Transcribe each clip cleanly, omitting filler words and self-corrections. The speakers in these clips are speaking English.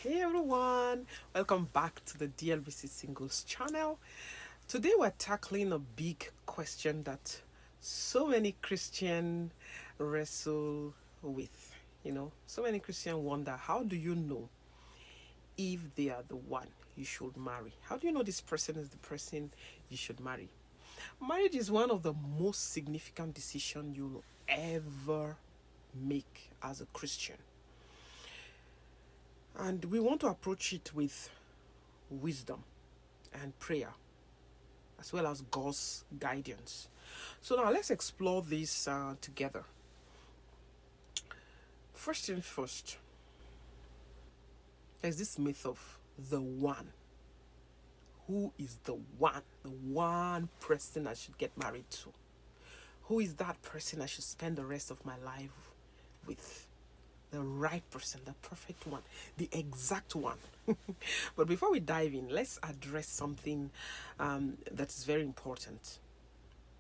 Hey everyone, welcome back to the DLBC Singles channel. Today we're tackling a big question that so many Christians wrestle with. So many Christians wonder, how do you know if they are the one you should marry? How do you know this person is the person you should marry? Marriage is one of the most significant decisions you'll ever make as a Christian. And we want to approach it with wisdom and prayer, as well as God's guidance. So now let's explore this together. First thing first, there's this myth of the one. Who is the one? The one person I should get married to. Who is that person I should spend the rest of my life with? The right person, the perfect one, the exact one. But before we dive in, let's address something that is very important.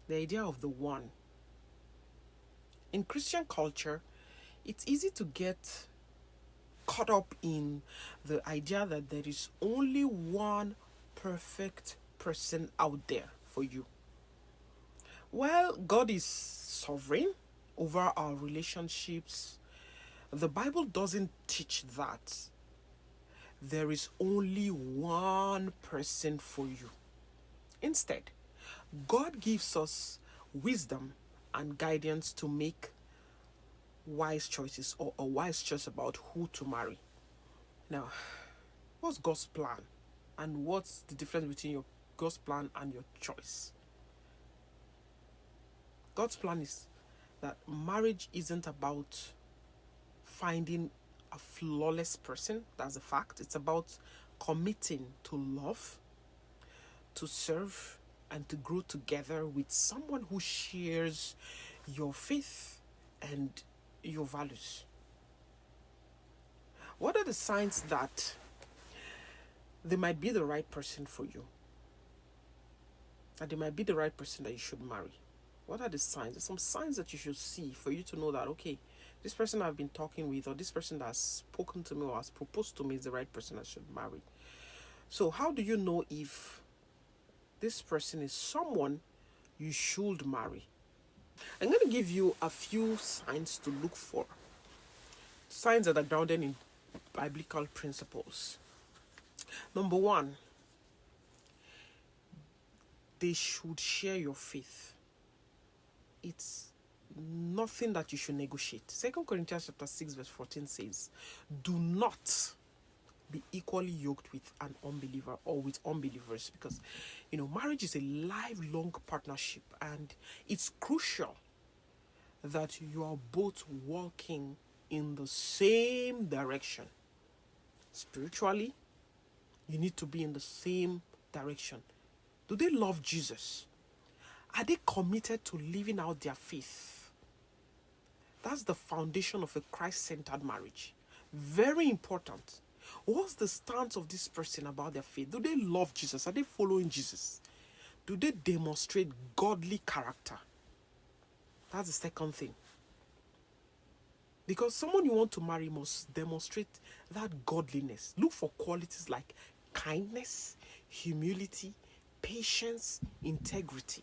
The idea of the one. In Christian culture, it's easy to get caught up in the idea that there is only one perfect person out there for you. Well, God is sovereign over our relationships. The Bible doesn't teach that there is only one person for you. Instead, God gives us wisdom and guidance to make wise choices or a wise choice about who to marry. Now, what's God's plan? And what's the difference between your God's plan and your choice? God's plan is that marriage isn't about finding a flawless person. That's a fact. It's about committing to love, to serve, and to grow together with someone who shares your faith and your values. What are the signs that they might be the right person for you? That they might be the right person that you should marry? What are the signs? There's some signs that you should see for you to know that, okay, this person I've been talking with, or this person that has spoken to me or has proposed to me is the right person I should marry. So how do you know if this person is someone you should marry? I'm going to give you a few signs to look for. Signs that are grounded in biblical principles. Number one, they should share your faith. It's nothing that you should negotiate. 2 Corinthians chapter 6 verse 14 says, do not be equally yoked with an unbeliever or with unbelievers, because marriage is a lifelong partnership, and it's crucial that you are both walking in the same direction. Spiritually, you need to be in the same direction. Do they love Jesus? Are they committed to living out their faith? That's the foundation of a Christ-centered marriage. Very important. What's the stance of this person about their faith? Do they love Jesus? Are they following Jesus? Do they demonstrate godly character? That's the second thing. Because someone you want to marry must demonstrate that godliness. Look for qualities like kindness, humility, patience, integrity.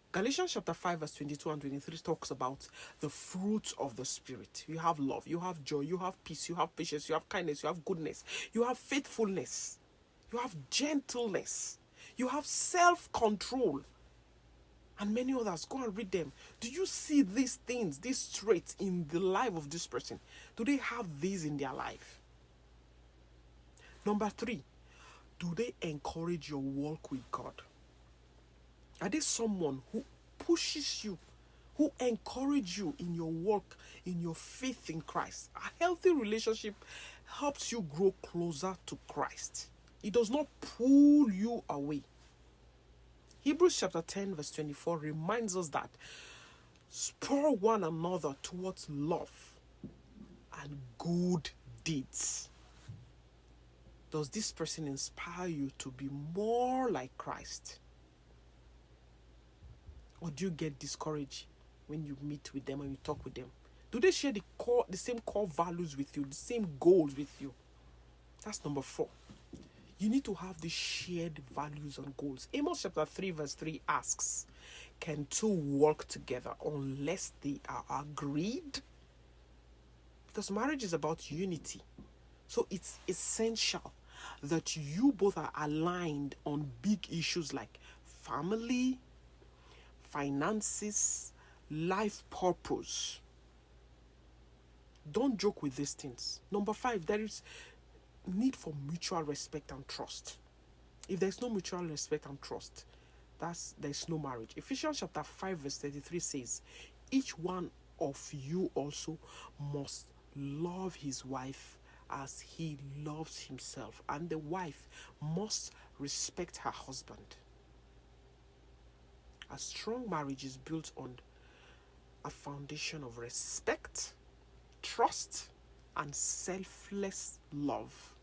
Galatians chapter 5 verse 22 and 23 talks about the fruits of the Spirit. You have love, you have joy, you have peace, you have patience, you have kindness, you have goodness, you have faithfulness, you have gentleness, you have self-control, and many others. Go and read them. Do you see these things, these traits in the life of this person? Do they have these in their life? Number 3, do they encourage your walk with God? Are they someone who pushes you, who encourages you in your work, in your faith in Christ? A healthy relationship helps you grow closer to Christ. It does not pull you away. Hebrews chapter 10 verse 24 reminds us that spur one another towards love and good deeds. Does this person inspire you to be more like Christ? Or do you get discouraged when you meet with them and you talk with them? Do they share the same core values with you, the same goals with you? That's number 4. You need to have the shared values and goals. Amos chapter 3 verse 3 asks, can two work together unless they are agreed? Because marriage is about unity. So it's essential that you both are aligned on big issues like family, finances, life purpose. Don't joke with these things. Number 5, there is need for mutual respect and trust. If there's no mutual respect and trust, there's no marriage. Ephesians chapter 5 verse 33 says, each one of you also must love his wife as he loves himself, and the wife must respect her husband. A strong marriage is built on a foundation of respect, trust, and selfless love.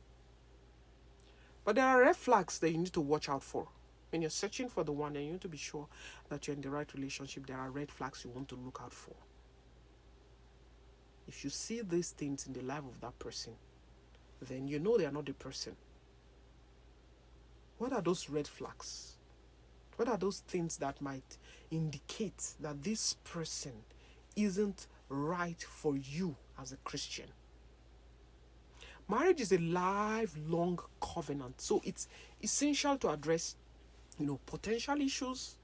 But there are red flags that you need to watch out for. When you're searching for the one, and you need to be sure that you're in the right relationship, there are red flags you want to look out for. If you see these things in the life of that person, then you know they are not the person. What are those red flags? What are those things that might indicate that this person isn't right for you as a Christian? Marriage is a lifelong covenant, so it's essential to address, potential issues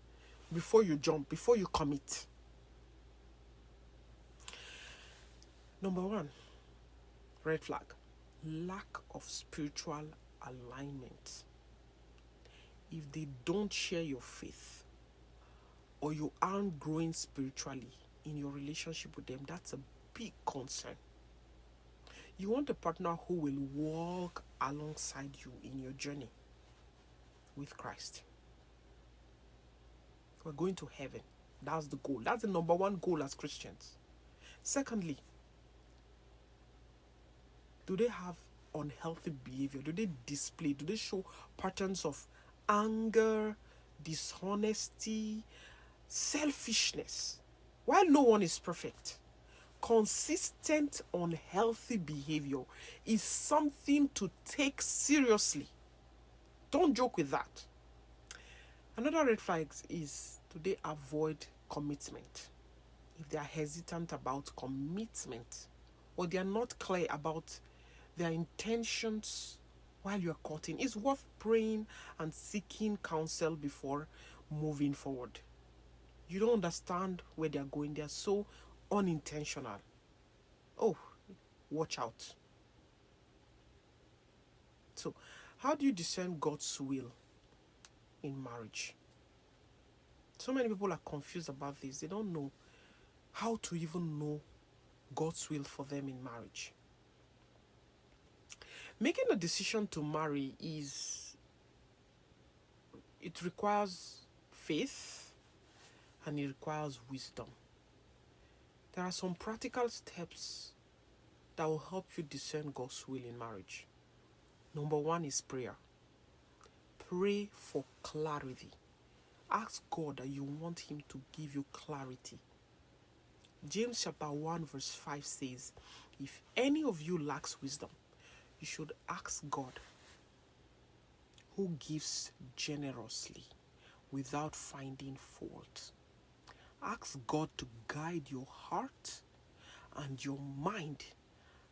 before you jump, before you commit. Number 1, red flag, lack of spiritual alignment. If they don't share your faith, or you aren't growing spiritually in your relationship with them, that's a big concern. You want a partner who will walk alongside you in your journey with Christ. We're going to heaven. That's the goal. That's the number 1 goal as Christians. Secondly, do they have unhealthy behavior? Do they show patterns of anger, dishonesty, selfishness? While no one is perfect, consistent unhealthy behavior is something to take seriously. Don't joke with that. Another red flag is, do they avoid commitment? If they are hesitant about commitment, or they are not clear about their intentions while you are courting, it's worth praying and seeking counsel before moving forward. You don't understand where they are going. They are so unintentional. Oh, watch out. So, how do you discern God's will in marriage? So many people are confused about this. They don't know how to even know God's will for them in marriage. Making a decision to marry it requires faith and it requires wisdom. There are some practical steps that will help you discern God's will in marriage. Number 1 is prayer. Pray for clarity. Ask God that you want Him to give you clarity. James chapter 1 verse 5 says, if any of you lacks wisdom, you should ask God, who gives generously without finding fault. Ask God to guide your heart and your mind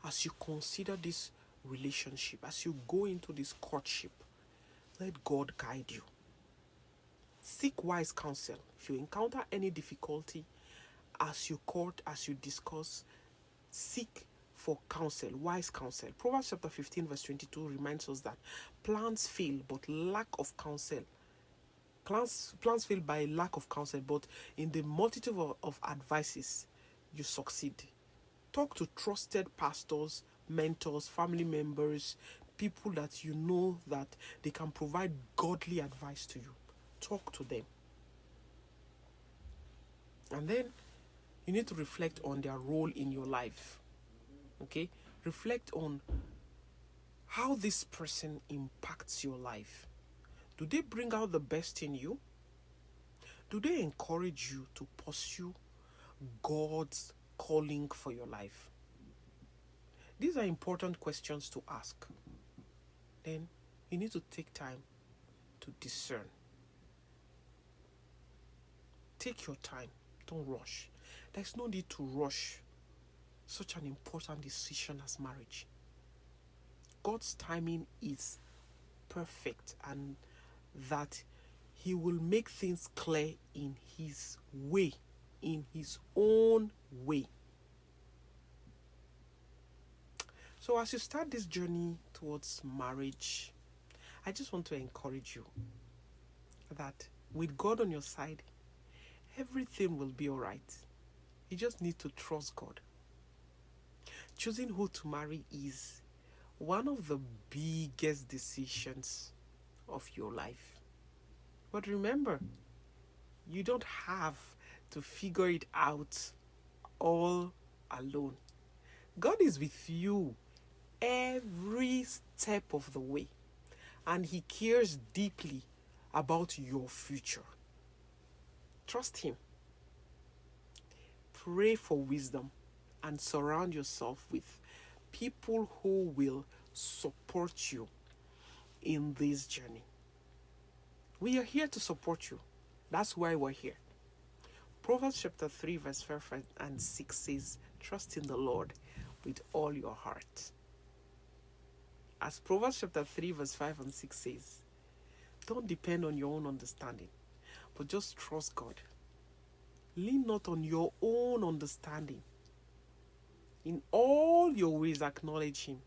as you consider this relationship, as you go into this courtship. Let God guide you. Seek wise counsel. If you encounter any difficulty as you court, as you discuss, seek for counsel, wise counsel. Proverbs chapter 15 verse 22 reminds us that plans fail, but lack of counsel. Plans fail by lack of counsel, but in the multitude of advices, you succeed. Talk to trusted pastors, mentors, family members, people that you know that they can provide godly advice to you. Talk to them. And then you need to reflect on their role in your life. Okay? Reflect on how this person impacts your life. Do they bring out the best in you? Do they encourage you to pursue God's calling for your life? These are important questions to ask. then you need to take time to discern. Take your time. Don't rush. There's no need to rush such an important decision as marriage. God's timing is perfect, and that He will make things clear in His way, in His own way. So as you start this journey towards marriage, I just want to encourage you that with God on your side, everything will be all right. You just need to trust God. Choosing who to marry is one of the biggest decisions of your life. But remember, you don't have to figure it out all alone. God is with you every step of the way, and He cares deeply about your future. Trust Him. Pray for wisdom and surround yourself with people who will support you in this journey. We are here to support you. That's why we're here. Proverbs chapter 3 verse 5 and 6 says, trust in the Lord with all your heart. As Proverbs chapter 3 verse 5 and 6 says, don't depend on your own understanding, but just trust God. Lean not on your own understanding. In all your ways acknowledge Him,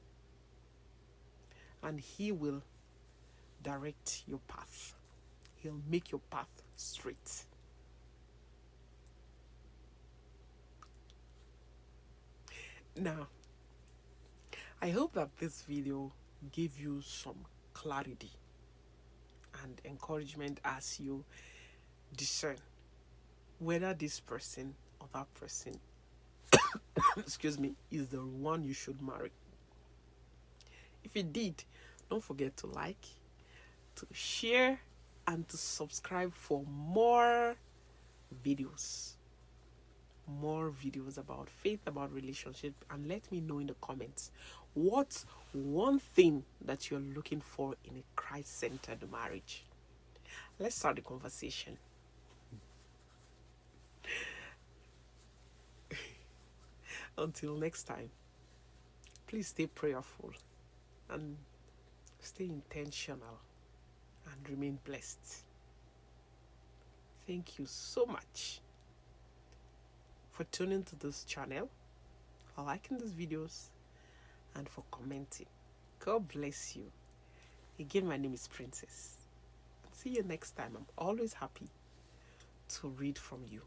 and He will direct your path. He'll make your path straight. Now, I hope that this video gave you some clarity and encouragement as you discern whether this person or that person excuse me, is the one you should marry. If you did, don't forget to like, to share, and to subscribe for more videos. More videos about faith, about relationship, and let me know in the comments what's one thing that you're looking for in a Christ-centered marriage. Let's start the conversation. Until next time, please stay prayerful and stay intentional and remain blessed. Thank you so much for tuning to this channel, for liking these videos, and for commenting. God bless you. Again, my name is Princess. See you next time. I'm always happy to read from you.